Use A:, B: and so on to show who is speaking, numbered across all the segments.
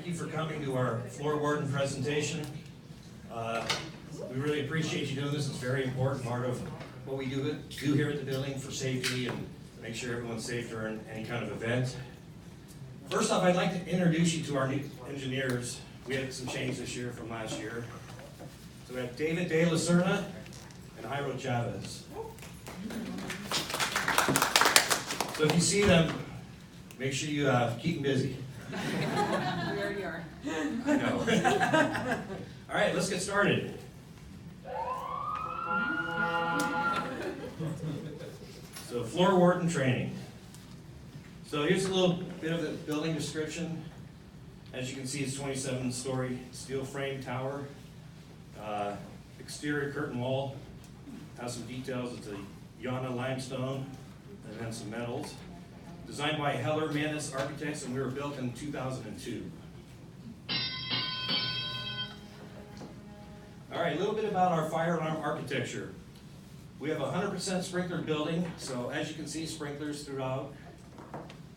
A: Thank you for coming to our floor warden presentation. We really appreciate you doing this. It's a very important part of what we do here at the building for safety and make sure everyone's safe during any kind of event. First off, I'd like to introduce you to our new engineers. We had some change this year from last year. So we have David De La Serna and Jairo Chavez. So if you see them, make sure you keep them busy.
B: We already are.
A: I know. All right, let's get started. So floor warden training. So here's a little bit of the building description. As you can see, it's 27-story steel frame tower. Exterior curtain wall. Has some details. It's a Yana limestone and then some metals. Designed by Heller Manus Architects, and we were built in 2002. All right, a little bit about our fire alarm architecture. We have a 100% sprinkler building, so as you can see, sprinklers throughout.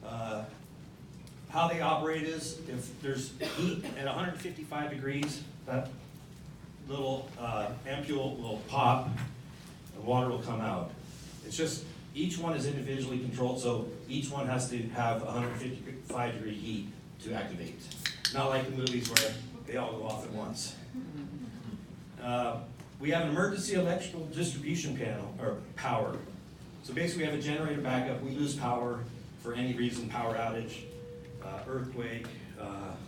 A: How they operate is, if there's heat at 155 degrees, that little ampule will pop, and water will come out. It's just, each one is individually controlled, so each one has to have 155 degree heat to activate. Not like the movies where they all go off at once. We have an emergency electrical distribution panel, or power. So basically we have a generator backup. We lose power for any reason, power outage, earthquake.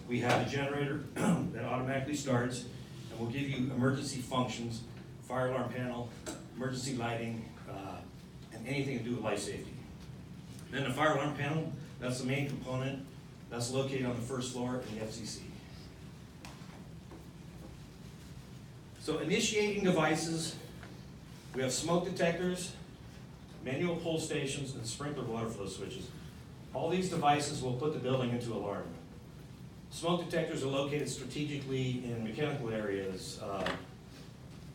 A: We have a generator that automatically starts and will give you emergency functions, fire alarm panel, emergency lighting, and anything to do with life safety. Then the fire alarm panel, that's the main component. That's located on the first floor in the FCC. So initiating devices, we have smoke detectors, manual pull stations, and sprinkler water flow switches. All these devices will put the building into alarm. Smoke detectors are located strategically in mechanical areas,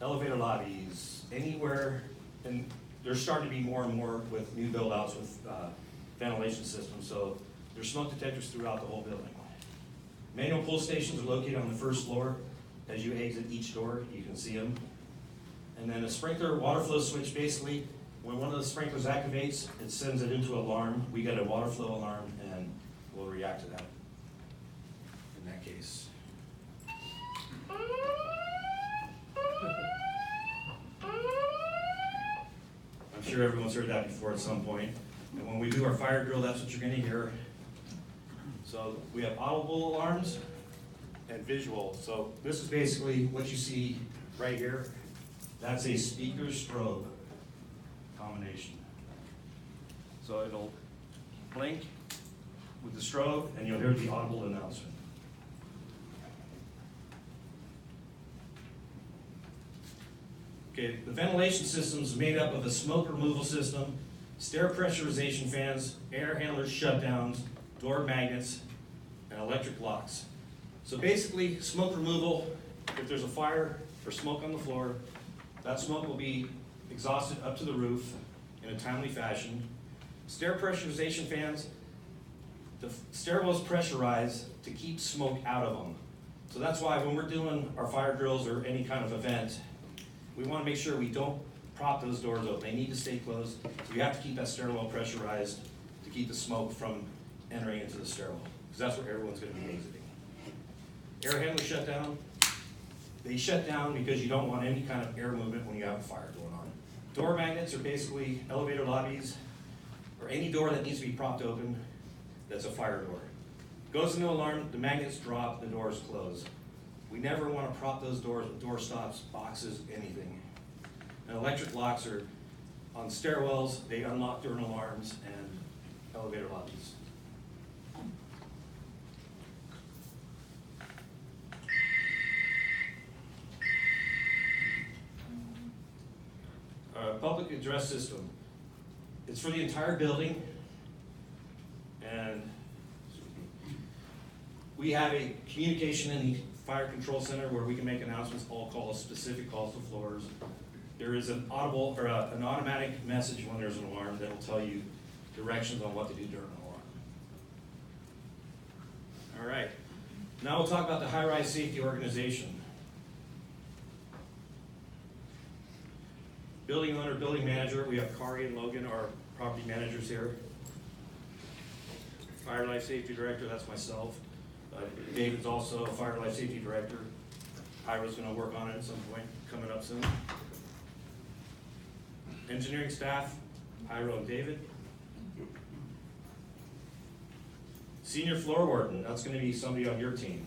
A: elevator lobbies, anywhere, and there's starting to be more and more with new build outs with ventilation systems, so there's smoke detectors throughout the whole building. Manual pull stations are located on the first floor. As you exit each door, you can see them. And then a sprinkler water flow switch, basically, when one of the sprinklers activates, it sends it into alarm. We get a water flow alarm, and we'll react to that in that case. I'm sure everyone's heard that before at some point. And when we do our fire drill, that's what you're going to hear. So we have audible alarms and visual. So this is basically what you see right here. That's a speaker strobe combination. So it'll blink with the strobe and you'll hear the audible announcement. Okay, the ventilation system is made up of a smoke removal system, stair pressurization fans, air handlers shutdowns, door magnets, and electric locks. So basically, smoke removal, if there's a fire or smoke on the floor, that smoke will be exhausted up to the roof in a timely fashion. Stair pressurization fans, the stairwells pressurize to keep smoke out of them. So that's why when we're doing our fire drills or any kind of event, we want to make sure we don't prop those doors open. They need to stay closed. So we have to keep that stairwell pressurized to keep the smoke from entering into the stairwell, because that's where everyone's going to be exiting. Air handler shutdown. They shut down because you don't want any kind of air movement when you have a fire going on. Door magnets are basically elevator lobbies or any door that needs to be propped open that's a fire door. Goes into alarm, the magnets drop, the doors close. We never want to prop those doors with door stops, boxes, anything. And electric locks are on stairwells. They unlock during alarms and elevator lobbies. Public address system. It's for the entire building, and we have a communication in the fire control center where we can make announcements, all calls, specific calls to floors. There is an audible or an automatic message when there's an alarm that will tell you directions on what to do during an alarm. All right. Now we'll talk about the high-rise safety organization. Building owner, building manager, we have Kari and Logan, our property managers here. Fire life safety director, that's myself. David's also a fire life safety director. Ira's gonna work on it at some point, coming up soon. Engineering staff, Ira and David. Senior floor warden, that's gonna be somebody on your team.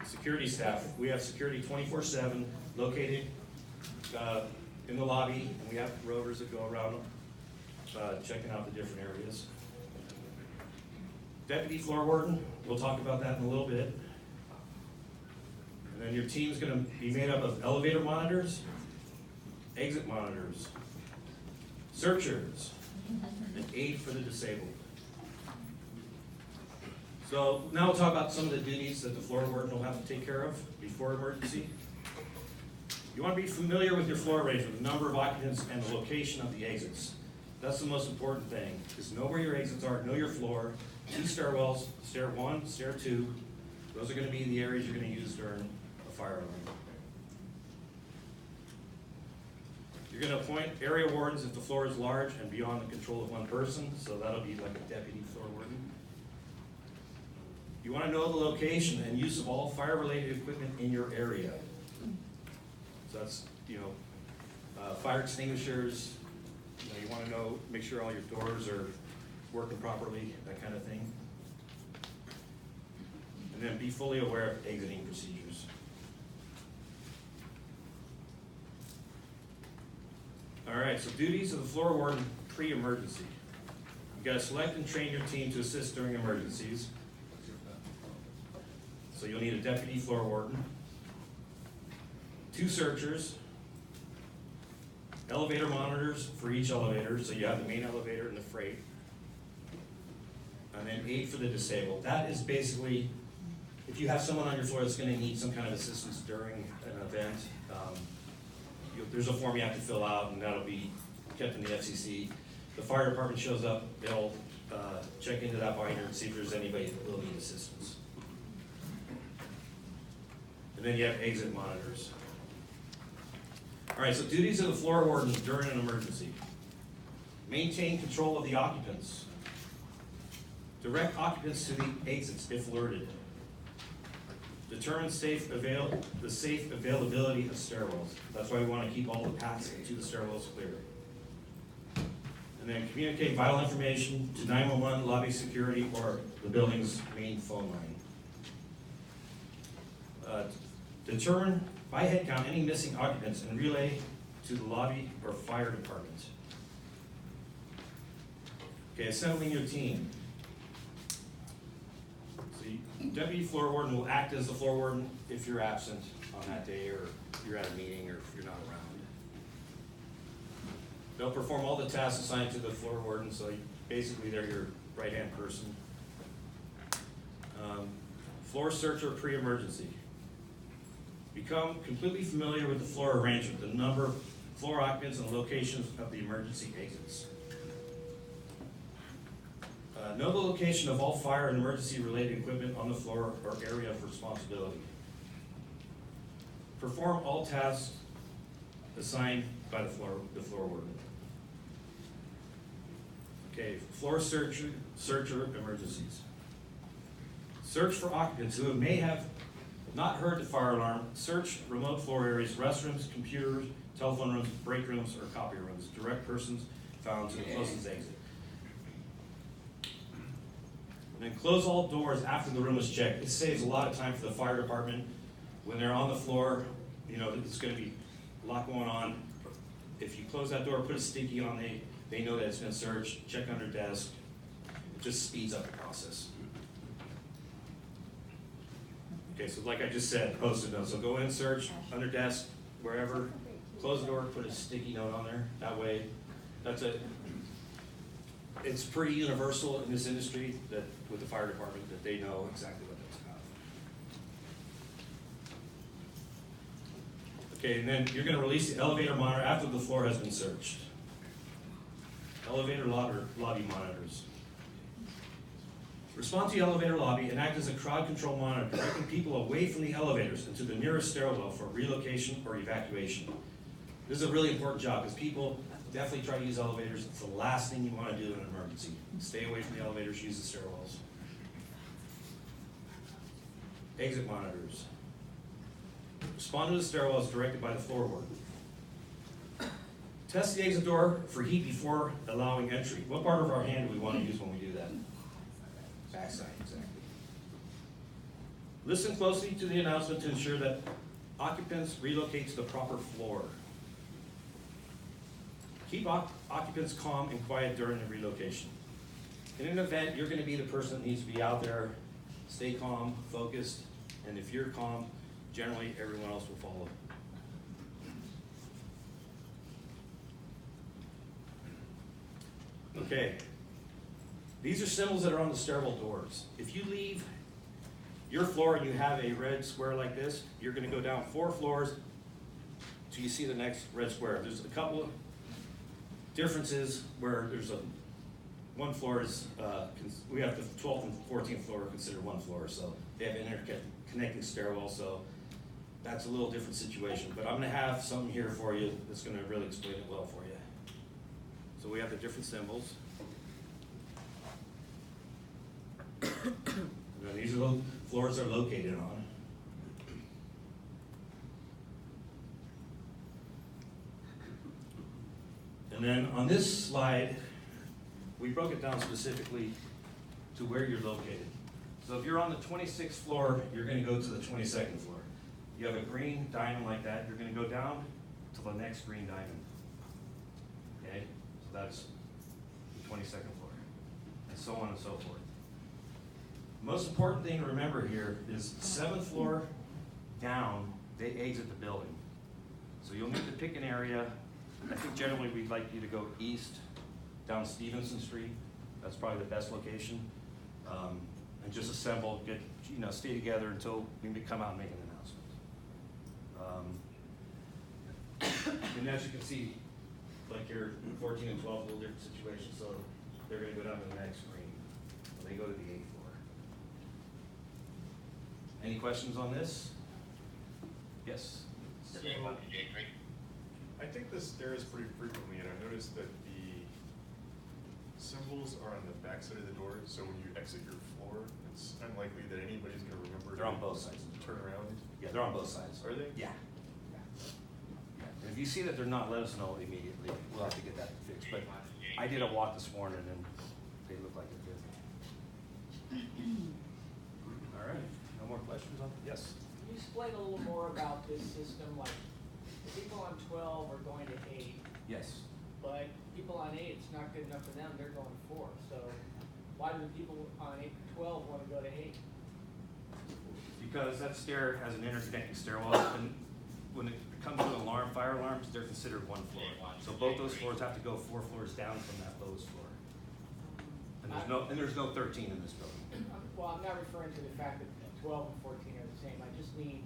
A: Security staff, we have security 24/7 located in the lobby, and we have rovers that go around checking out the different areas. Deputy floor warden, we'll talk about that in a little bit. And then your team's gonna be made up of elevator monitors, exit monitors, searchers, and aid for the disabled. So now we'll talk about some of the duties that the floor warden will have to take care of before emergency. You want to be familiar with your floor arrangement, the number of occupants, and the location of the exits. That's the most important thing, is know where your exits are, know your floor, 2 stairwells, stair 1, stair 2. Those are going to be the areas you're going to use during a fire alarm. You're going to appoint area wardens if the floor is large and beyond the control of one person, so that'll be like a deputy floor warden. You want to know the location and use of all fire-related equipment in your area. So that's, fire extinguishers, you want to know, make sure all your doors are working properly, that kind of thing. And then be fully aware of exiting procedures. All right, so duties of the floor warden pre-emergency. You gotta select and train your team to assist during emergencies. So you'll need a deputy floor warden, 2 searchers, elevator monitors for each elevator, so you have the main elevator and the freight, and then aid for the disabled. That is basically, if you have someone on your floor that's gonna need some kind of assistance during an event, there's a form you have to fill out, and that'll be kept in the FCC. The fire department shows up, they'll check into that binder and see if there's anybody that will need assistance. And then you have exit monitors. All right, so duties of the floor warden during an emergency. Maintain control of the occupants. Direct occupants to the exits if alerted. Determine the safe availability of stairwells. That's why we want to keep all the paths to the stairwells clear. And then communicate vital information to 911, lobby security, or the building's main phone line. Determine by head count any missing occupants and relay to the lobby or fire department. Okay, assembling your team. So deputy floor warden will act as the floor warden if you're absent on that day, or you're at a meeting, or if you're not around. They'll perform all the tasks assigned to the floor warden, so basically they're your right-hand person. Floor searcher pre-emergency. Become completely familiar with the floor arrangement, the number of floor occupants and locations of the emergency exits. Know the location of all fire and emergency related equipment on the floor or area of responsibility. Perform all tasks assigned by the floor warden. Okay, floor searcher emergencies. Search for occupants who may have not heard the fire alarm. Search remote floor areas, restrooms, computers, telephone rooms, break rooms, or copy rooms. Direct persons found to the closest exit. And then close all doors after the room is checked. It saves a lot of time for the fire department when they're on the floor. It's going to be a lot going on. If you close that door, put a sticky on, they know that it's been searched. Check under desk. It just speeds up the process. Okay, so like I just said, post-it note. So go in, search, under desk, wherever. Close the door, put a sticky note on there. That way, it's pretty universal in this industry that with the fire department that they know exactly what that's about. Okay, and then you're going to release the elevator monitor after the floor has been searched. Elevator lobby monitors. Respond to the elevator lobby and act as a crowd control monitor, directing people away from the elevators and to the nearest stairwell for relocation or evacuation. This is a really important job because people definitely try to use elevators. It's the last thing you want to do in an emergency. Stay away from the elevators, use the stairwells. Exit monitors. Respond to the stairwells directed by the floor warden. Test the exit door for heat before allowing entry. What part of our hand do we want to use when we do that? Backside, exactly. Listen closely to the announcement to ensure that occupants relocate to the proper floor. Keep occupants calm and quiet during the relocation. In an event, you're going to be the person that needs to be out there. Stay calm, focused, and if you're calm, generally everyone else will follow. Okay, these are symbols that are on the stairwell doors. If you leave your floor and you have a red square like this, you're going to go down 4 floors till you see the next red square. There's a couple of differences where there's one floor is, we have the 12th and 14th floor considered one floor, so they have interconnecting stairwell, so that's a little different situation. But I'm going to have something here for you that's going to really explain it well for you. So we have the different symbols. And these are the floors they're located on. And then on this slide, we broke it down specifically to where you're located. So if you're on the 26th floor, you're going to go to the 22nd floor. You have a green diamond like that, you're going to go down to the next green diamond. Okay? So that's the 22nd floor, and so on and so forth. Most important thing to remember here is the 7th floor down, they exit the building. So you'll need to pick an area. I think generally we'd like you to go east down Stevenson Street. That's probably the best location. And just assemble, stay together until we come out and make an announcement. And as you can see, like here, 14 and 12, a little different situation, so they're going to go down to the next screen. They go to the 8th floor. Any questions on this? Yes?
C: So, I think this stares pretty frequently, and I noticed that the symbols are on the back side of the door, so when you exit your floor, it's unlikely that anybody's going to remember
A: They're on both sides.
C: Turn around.
A: Yeah, they're on both sides.
C: Are they?
A: Yeah. And if you see that they're not, let us know immediately. We'll have to get that fixed. But I did a walk this morning and they look like they're good. All right, no more questions on, yes?
B: Can you explain a little more about this system? Like, the people on 12 are going to 8,
A: Yes.
B: but people on 8, it's not good enough for them, they're going 4. So why do the people on 12 want to go to 8?
A: Because that stair has an interconnecting stairwell, and when it comes to alarm, fire alarms, they're considered one floor. So both those floors have to go 4 floors down from that lowest floor. And there's no 13 in this building.
B: Well, I'm not referring to the fact that 12 and 14 are the same. I just mean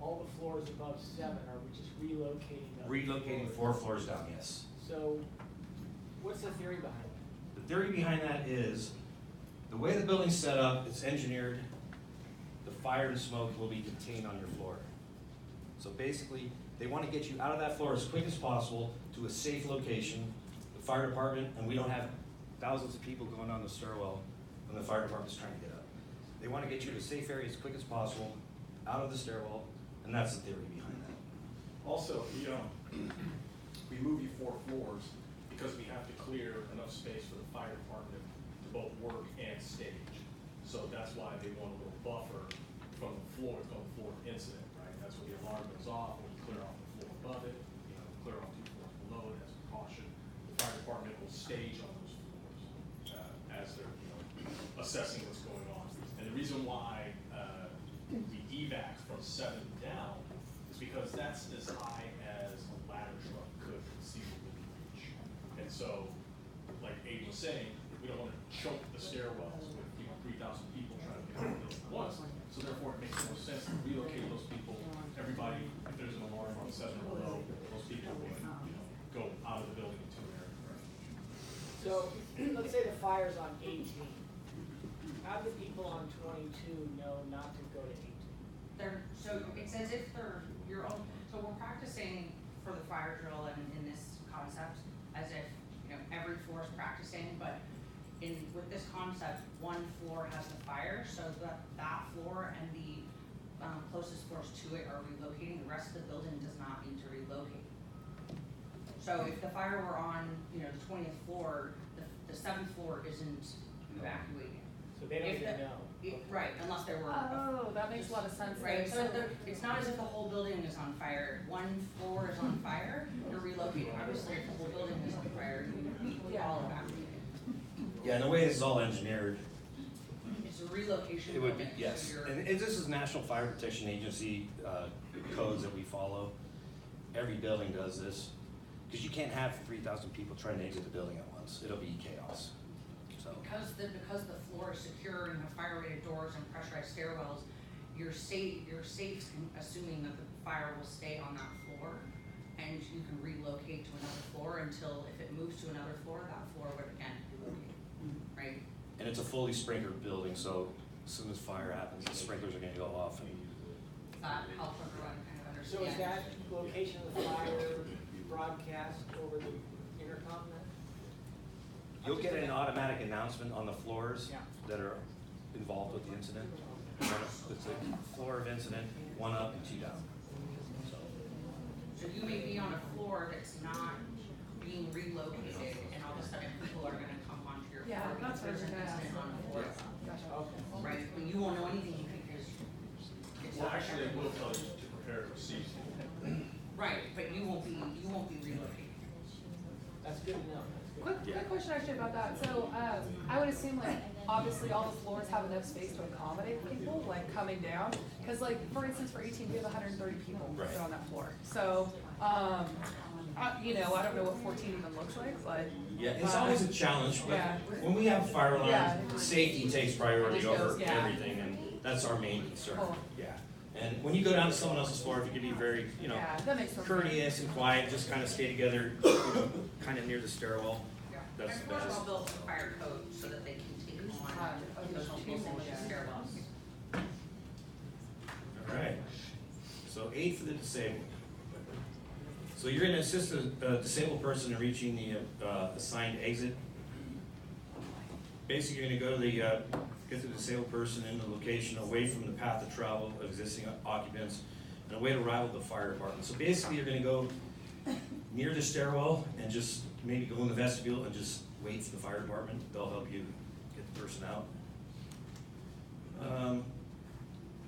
B: all the floors above 7 are we just relocating those?
A: Relocating 4 floors down, yes.
B: So what's the theory behind that?
A: The theory behind that is the way the building's set up, it's engineered, the fire and smoke will be contained on your floor. So basically, they want to get you out of that floor as quick as possible to a safe location. The fire department, and we don't have thousands of people going on the stairwell when the fire department's trying to get up. They want to get you to a safe area as quick as possible, out of the stairwell, and that's the theory behind that.
D: Also, we move you 4 floors because we have to clear enough space for the fire department to both work and stage. So that's why they want a little buffer from the floor, it's called floor incident, right? That's when the alarm goes off, when you clear off the floor above it, clear off 2 floors below it as a precaution. The fire department will stage on those floors as they're assessing what's going on. And the reason why we evac from 7 down is because that's as high as a ladder truck could conceivably reach. And so, like Abe was saying, we don't want to choke the stairwells with 3,000 people trying to get out of the building at once. So therefore, it makes more sense to relocate those people. Everybody, if there's an alarm on 7 or below, those people will go out of the building to their refuge.
B: So let's say the fire's on 18. how do the people on 22 know not to go to 18?
E: So it's as if they're your own, so we're practicing for the fire drill and in this concept, as if, you know, every floor is practicing, but with this concept, one floor has the fire, so that floor and the closest floors to it are relocating, the rest of the building does not need to relocate. So if the fire were on, you know, the 20th floor, the 7th floor isn't evacuating.
B: So they don't
E: If
B: even
E: the-
B: know.
E: Right, unless there were.
F: Oh, that makes a lot of sense.
E: Right, so
F: So-
E: it's not as if the whole building is on fire, one floor is on fire, you're relocating, obviously if the whole building is on fire, you all evacuate.
A: Yeah, and the way this is all engineered,
E: It's a relocation.
A: it would be,
E: building,
A: yes.
E: so you're-
A: And this is National Fire Protection Agency codes that we follow. Every building does this, because you can't have 3,000 people trying to exit the building at once. It'll be chaos, so.
E: Because the floor is secure and have fire-rated doors and pressurized stairwells, you're safe assuming that the fire will stay on that floor, and you can relocate to another floor until, if it moves to another floor, that floor would again relocate, right?
A: And it's a fully sprinklered building, so as soon as fire happens, the sprinklers are gonna go off. And
E: That helps everyone kind of understand.
B: So is that location of the fire broadcast over the intercom then?
A: you'll get an automatic announcement on the floors
B: Yeah.
A: that are involved with the incident. It's a floor of incident, 1 up and 2 down. So,
E: So you may be on a floor that's not being relocated, and all of a sudden people are gonna come onto your
F: Yeah,
E: floor because
F: that's what I was
E: there's an
F: gonna ask.
E: incident on the floor.
F: Gotcha.
B: Okay.
E: Right, but you won't know anything because it's
D: Well,
E: not.
D: actually, they will tell you to prepare to see.
E: Right, but you won't be relocating.
B: That's good to know.
F: Quick question actually about that. So, I would assume like, obviously all the floors have enough space to accommodate people like coming down. Cause like, for instance, for 18, we have 130 people
A: Right.
F: sit on that floor. So, you know, I don't know what 14 even looks like, but.
A: yeah, it's always a challenge, but
F: Yeah.
A: when we have fire
F: Yeah.
A: alarms, safety takes priority
F: It goes,
A: over
F: yeah.
A: everything, and that's our main concern.
F: Cool.
A: Yeah, and when you go down to someone else's floor, if you could be very, you know,
F: Yeah, that makes sense.
A: courteous and quiet, just kind of stay together, you know, kind of near the stairwell. That's
E: And
A: the
E: floors
A: best.
E: all built to fire code so that they can take on those people with stairwells.
A: All right, so 8 for the disabled. So you're gonna assist a disabled person in reaching the assigned exit. Basically, you're gonna go to the, get the disabled person in the location away from the path of travel of existing occupants and away to arrival at the fire department. So basically, you're gonna go near the stairwell and just maybe go in the vestibule and just wait for the fire department. They'll help you get the person out.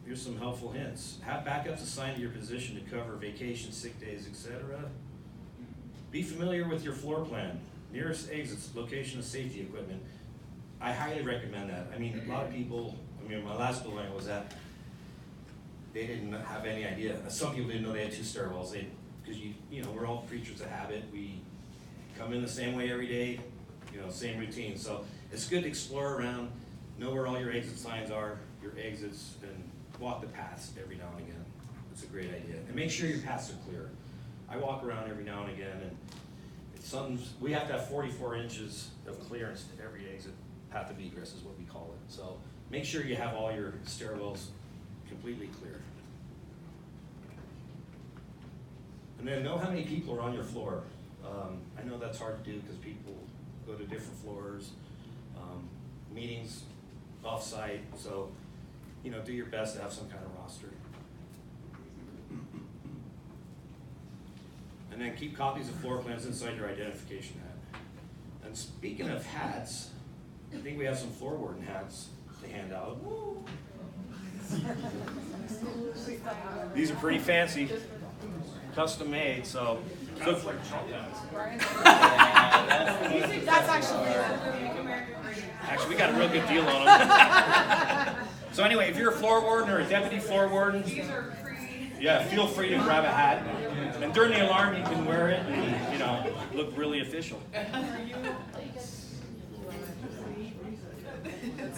A: Here's some helpful hints. Have backups assigned to your position to cover vacation, sick days, etc. Be familiar with your floor plan, nearest exits, location of safety equipment. I highly recommend that. I mean, a lot of people, my last building I was at, they didn't have any idea. Some people didn't know they had 2 stairwells. Because you know, we're all creatures of habit. We come in the same way every day, you know, same routine. So it's good to explore around, know where all your exit signs are, your exits, and walk the paths every now and again. It's a great idea. And make sure your paths are clear. I walk around every now and again, and we have to have 44 inches of clearance to every exit. Path of egress is what we call it. So make sure you have all your stairwells completely clear. And then know how many people are on your floor. I know that's hard to do because people go to different floors, meetings off-site, so you know, do your best to have some kind of roster. And then keep copies of floor plans inside your identification hat. And speaking of hats, I think we have some floor warden hats to hand out. These are pretty fancy, custom made, so.
F: That's
A: Actually, we got a real good deal on them. So anyway, if you're a floor warden or a deputy floor warden, yeah, feel free to grab a hat. And during the alarm, you can wear it and, you know, look really official.
F: That's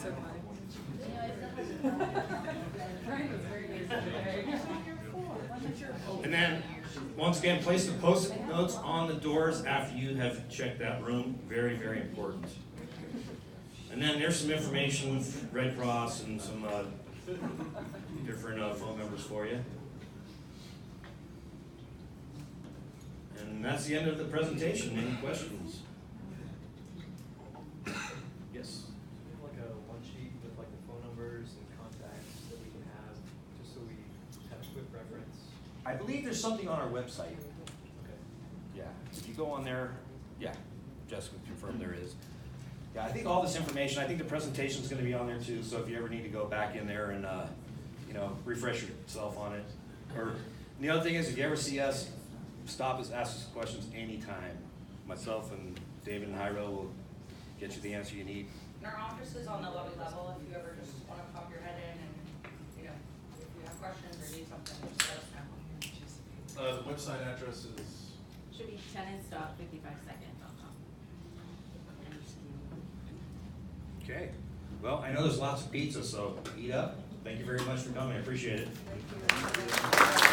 F: so funny.
A: And then, once again, place the post-it notes on the doors after you have checked that room. Very, very important. And then there's some information, Red Cross and some different phone numbers for you. And that's the end of the presentation. Any questions? Yes.
G: Like a one sheet with like the phone numbers and contacts that we can have, just so we have a quick reference.
A: I believe there's something on our website.
G: Okay.
A: Yeah, if you go on there, yeah, Jessica confirmed there is. Yeah, I think all this information, I think the presentation's gonna be on there too, so if you ever need to go back in there and, you know, refresh yourself on it. Or, and the other thing is, if you ever see us, stop us, ask us questions anytime. Myself and David and Hyro will get you the answer you need.
E: And our office is on the lobby level, if you ever just wanna pop your head in and, you know, if you have questions or need something, just let us know.
C: The website address is,
H: Should be tenants.55second.com.
A: Okay, well, I know there's lots of pizza, so eat up. Thank you very much for coming, I appreciate it.
F: Thank you.